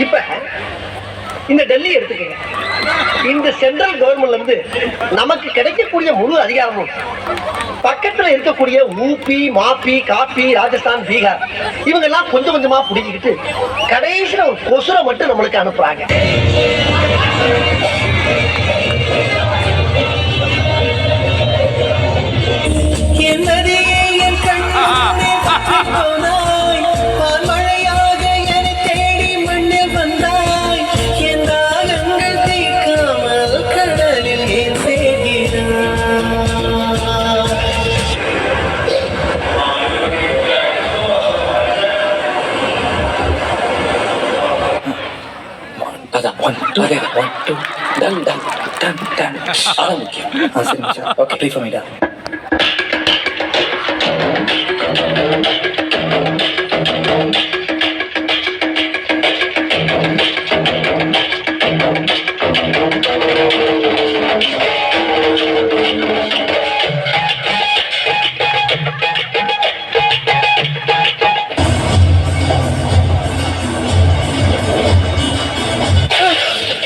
இப்ப இந்த டெல்லி எடுத்துக்கங்க. இந்த சென்ட்ரல் கவர்மெண்ட்ல இருந்து நமக்கு கிடைக்கக்கூடிய முழு அதிகாரமும் பக்கத்துல இருக்கக்கூடிய ஊபி, மாப்பி, காப்பி, ராஜஸ்தான், பீகார் இவங்க எல்லாம் கொஞ்சம் கொஞ்சமா புடிக்கிட்டு கடைசியில ஒரு கொசுரை மட்டும் நம்மளுக்கு அனுப்புறாங்க. One, two, done. Okay, play for me, da.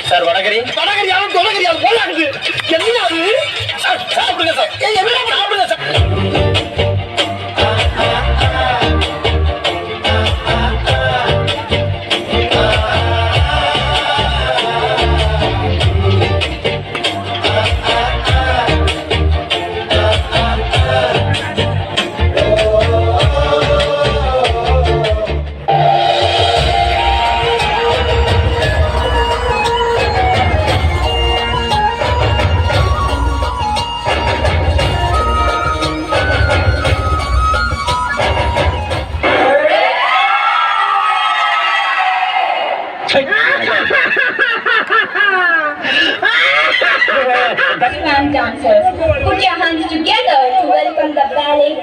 Sir வடகரியாலும் தொலைகரியாலும் போலாகுது. என்ன அது? சாப்பிடுங்க சார். சாப்பிடுங்க sir. Dancers, put your hands together to welcome the ballet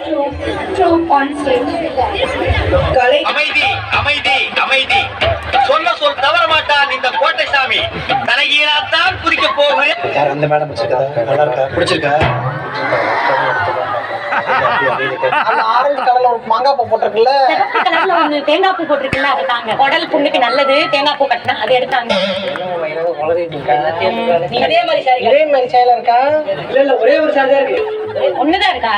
troupe on stage. அமைதி. சொல்ல தவற மாட்டான் இந்த கோட்டை சாமி. தலைகீழாத்தான் குதிக்க போகிறேன். அந்த மேடம் பிடிச்சிருக்கா? அந்த ஆரஞ்சு கலர்ல ஒரு மாங்காய் பூ போட்டிருக்குல்ல, கலர்ல ஒண்ணு தேங்காய் பூ போட்டிருக்குல்ல, அது தாங்க. குடல் புண்ணுக்கு நல்லது, தேங்காய் பூ கட்டினா அது எடுத்தாங்க. இதே மாதிரி சேலை இருக்கா? இல்ல ஒரே ஒரு சேலை தான் இருக்கு. ஒண்ணுதான் இருக்கா?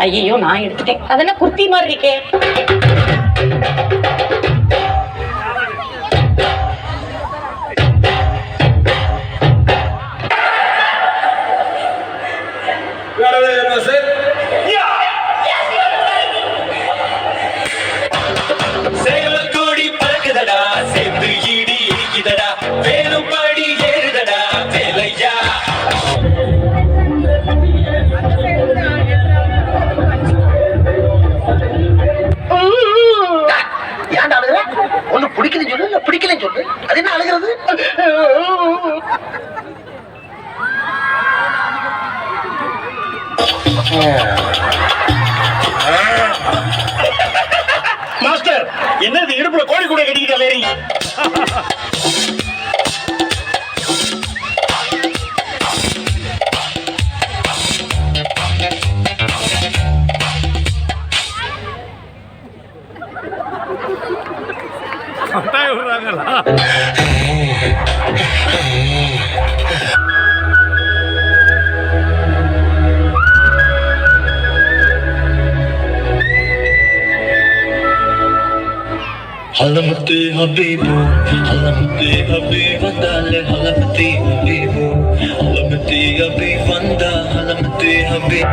ஐயோ நான் எடுத்துட்டேன். அதெல்லாம் குர்த்தி மாதிரி இருக்கே. பிடிக்கலன்னு சொல்லு. அது என்ன அழுகிறது? மாஸ்டர், என்னது இடுப்புல கோழி கூட கட்டிக்கிட்டா வேறீங்க? Halamati Habibu, Halamati Habibandale, Halamati Habibu, Halamati Habibanda, Halamati Habib.